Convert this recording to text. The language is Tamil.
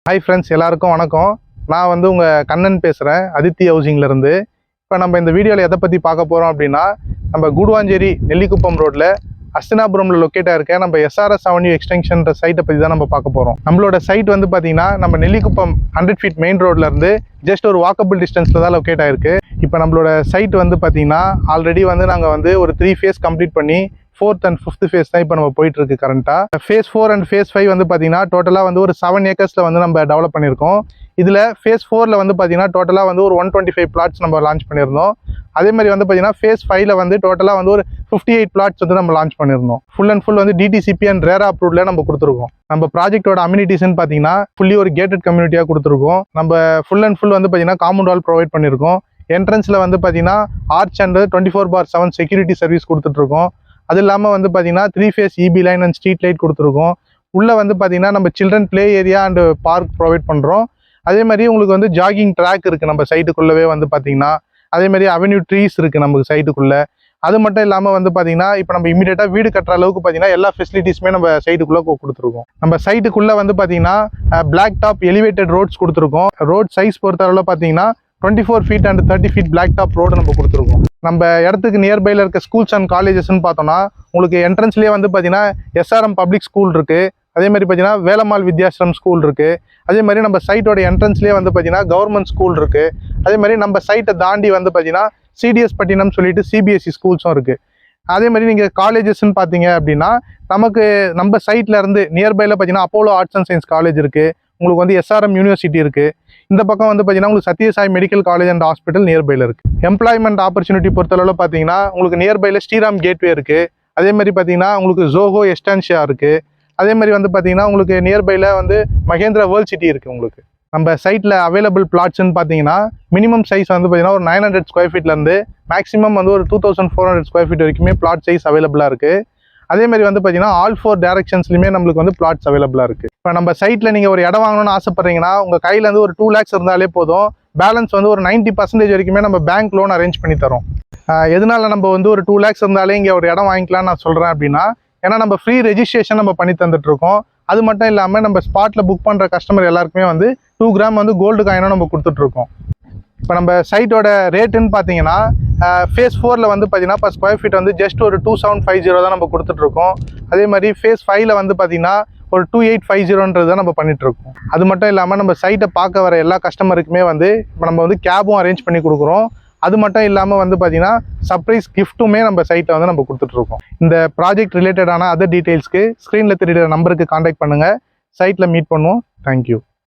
ஹாய் ஃப்ரெண்ட்ஸ், எல்லாருக்கும் வணக்கம். நான் வந்து உங்கள் கண்ணன் பேசுகிறேன், அதித்தி ஹவுசிங்லேருந்து. இப்போ நம்ம இந்த வீடியோவில் எதை பற்றி பார்க்க போகிறோம் அப்படின்னா, நம்ம கூடுவாஞ்சேரி நெல்லிக்குப்பம் ரோட்டில் அஸ்தினாபுரமில் லொக்கேட்டாக இருக்க நம்ம எஸ்ஆர்எஸ் அவென்யூ எக்ஸ்டென்ஷன்ற சைட்டை பற்றி தான் நம்ம பார்க்க போகிறோம். நம்மளோட சைட் வந்து பார்த்தீங்கன்னா நம்ம நெல்லிக்குப்பம் 100 feet மெயின் ரோட்லேருந்து ஜஸ்ட் ஒரு வாக்கபிள் டிஸ்டன்ஸில் தான் லொக்கேட் ஆகிருக்கு. இப்போ நம்மளோட சைட் வந்து பார்த்தீங்கன்னா ஆல்ரெடி வந்து நாங்கள் வந்து ஒரு 3 phase கம்ப்ளீட் பண்ணி 4th and 5th phase தான் இப்போ நம்ம போயிட்டு இருக்கு கரண்ட்டாக. phase 4 and phase 5 வந்து பார்த்தீங்கன்னா டோட்டலாக வந்து ஒரு 7 acres வந்து நம்ம டெவலப் பண்ணியிருக்கோம். இதில் phase 4ல் வந்து பார்த்தீங்கன்னா டோட்டலாக வந்து ஒரு 125 plots நம்ம லான்ச் பண்ணியிருந்தோம். அதே மாதிரி வந்து பார்த்தீங்கன்னா phase 5ல் வந்து டோட்டலாக வந்து ஒரு 58 plots வந்து நம்ம லான்ச் பண்ணியிருந்தோம். ஃபுல் அண்ட் ஃபுல் வந்து டிடிசிபி அண்ட் ரேரா அப்ரூவ்ல நம்ம கொடுத்துருக்கோம். நம்ம ப்ராஜெக்டோட அம்யூனிட்டிஸ்ன்னு பார்த்தீங்கன்னா ஃபுல்லி ஒரு கேட்டட் கம்யூனிட்டியாக கொடுத்துருக்கோம். நம்ம ஃபுல் அண்ட் ஃபுல் வந்து பார்த்தீங்கன்னா காம்பவுண்ட் வால் ப்ரொவைட் பண்ணியிருக்கோம். என்ட்ரன்ஸில் வந்து பார்த்தீங்கன்னா ஆர்ச் அண்ட் 24/7 செக்யூரிட்டி சர்வீஸ் கொடுத்துட்ருக்கோம். அது இல்லாமல் வந்து பார்த்தீங்கன்னா 3 phase EB line and street light கொடுத்துருக்கோம். உள்ளே வந்து பார்த்தீங்கன்னா நம்ம children play area and park provide பண்ணுறோம். அதே மாதிரி உங்களுக்கு வந்து ஜாகிங் ட்ராக் இருக்குது நம்ம சைட்டுக்குள்ளவே வந்து பார்த்தீங்கன்னா. அதே மாதிரி அவென்யூ ட்ரீஸ் இருக்குது நமக்கு சைட்டுக்குள்ளே. அது மட்டும் இல்லாமல் வந்து பார்த்தீங்கன்னா இப்போ நம்ம இமீடியட்டாக வீடு கட்டுற அளவுக்கு பார்த்தீங்கன்னா எல்லா ஃபெசிலிட்டிஸுமே நம்ம சைட்டுக்குள்ளே கொடுத்துருக்கோம். நம்ம சைட்டுக்குள்ளே வந்து பார்த்தீங்கன்னா பிளாக் டாப் எலிவேட்டட் ரோட்ஸ் கொடுத்துருக்கோம். ரோட் சைஸ் பொறுத்தளவில் பார்த்தீங்கன்னா 24 feet and 30 feet black top road நம்ம கொடுத்துருக்கோம். நம்ம இடத்துக்கு நியர்பையில் இருக்க ஸ்கூல்ஸ் அண்ட் காலேஜஸ்ன்னு பார்த்தோம்னா உங்களுக்கு என்ட்ரன்ஸ்லேயே வந்து பார்த்தீங்கன்னா SRM பப்ளிக் ஸ்கூல் இருக்குது. அதே மாதிரி பார்த்தீங்கன்னா வேலம்மாள் வித்யாசிரம் ஸ்கூல் இருக்குது. அதே மாதிரி நம்ம சைட்டோட என்ட்ரன்ஸ்லேயே வந்து பார்த்தீங்கன்னா கவர்மெண்ட் ஸ்கூல் இருக்குது. அதே மாதிரி நம்ம சைட்டை தாண்டி வந்து பார்த்தீங்கன்னா CDS பட்டினம் சொல்லிட்டு CBSE ஸ்கூல்ஸும் இருக்குது. அதே மாதிரி நீங்கள் காலேஜஸ்ன்னு பார்த்தீங்க அப்படின்னா நமக்கு நம்ம சைட்டில் இருந்து நியர்பையில் பார்த்தீங்கன்னா Apollo arts and science college இருக்குது. உங்களுக்கு வந்து SRM யூனிவர்சிட்டி இருக்குது. இந்த பக்கம் வந்து பார்த்தீங்கன்னா உங்களுக்கு Sathya Sai medical college and hospital நியர்பையில் இருக்குது. எம்ப்ளாய்மெண்ட் ஆப்பர்ச்சுனிட்டி பொறுத்தளவில் பார்த்தீங்கன்னா உங்களுக்கு நியர்பையில் ஸ்ரீராம் கேட்வே இருக்குது. அதே மாதிரி பார்த்தீங்கன்னா உங்களுக்கு ஜோஹோ எஸ்டான்ஷியா இருக்குது. அதே மாதிரி வந்து பார்த்தீங்கன்னா உங்களுக்கு நியர்பையில் வந்து மகேந்திரா வேர்ல்ட் சிட்டி இருக்குது. உங்களுக்கு நம்ம சைட்டில் அவைலபிள் பிளாட்ஸ்ன்னு பார்த்தீங்கன்னா மினிமம் சைஸ் வந்து பார்த்தீங்கன்னா ஒரு 900 square feetலேருந்து மேக்ஸிமம் வந்து ஒரு 2400 square feet வரைக்குமே பிளாட் சைஸ் அவைலபிளாக இருக்குது. அதே மாதிரி வந்து பார்த்தீங்கன்னா ஆல் 4 directionsலையுமே நம்மளுக்கு வந்து பிளாட்ஸ் அவைலபிளாக இருக்குது. இப்போ நம்ம சைட்டில் நீங்கள் ஒரு இடம் வாங்கணும்னு ஆசைப்பட்றீங்கன்னா உங்கள் கையில் வந்து ஒரு 2 lakhs இருந்தாலே போதும். பேலன்ஸ் வந்து ஒரு 90% வரைக்குமே நம்ம பேங்க் லோன் அரேஞ்ச் பண்ணி தரோம். எதனால நம்ம வந்து ஒரு 2 lakhs இருந்தாலே இங்கே ஒரு இடம் வாங்கிக்கலாம்னு நான் சொல்கிறேன் அப்படின்னா, ஏன்னா நம்ம ஃப்ரீ ரெஜிஸ்ட்ரேஷன் நம்ம பண்ணி தந்துட்டுருக்கோம். அது மட்டும் இல்லாமல் நம்ம ஸ்பாட்டில் புக் பண்ணுற கஸ்டமர் எல்லாருக்குமே வந்து 2 gram வந்து கோல்டு காயினும் நம்ம கொடுத்துட்ருக்கோம். இப்போ நம்ம சைட்டோட ரேட்டுன்னு பார்த்தீங்கன்னா phase 4ல் வந்து பார்த்தீங்கன்னா per square feet வந்து ஜஸ்ட் ஒரு 2750 தான் நம்ம கொடுத்துட்ருக்கோம். அதே மாதிரி phase 5ல் வந்து பார்த்தீங்கன்னா ஒரு 2850 தான் நம்ம பண்ணிகிட்ருக்கோம். அது மட்டும் இல்லாமல் நம்ம சைட்டை பார்க்க வர எல்லா கஸ்டமருக்குமே வந்து இப்போ நம்ம வந்து கேபும் அரேஞ்ச் பண்ணி கொடுக்குறோம். அது மட்டும் இல்லாமல் வந்து பார்த்தீங்கன்னா சர்ப்ரைஸ் கிஃப்ட்டுமே நம்ம சைட்டில் வந்து நம்ம கொடுத்துட்ருக்கோம். இந்த ப்ராஜெக்ட் ரிலேட்டடான அதர் டீட்டெயில்ஸ்க்கு ஸ்க்ரீனில் தெரியுற நம்பருக்கு கான்டாக்ட் பண்ணுங்கள். சைட்டில் மீட் பண்ணுவோம். தேங்க்யூ.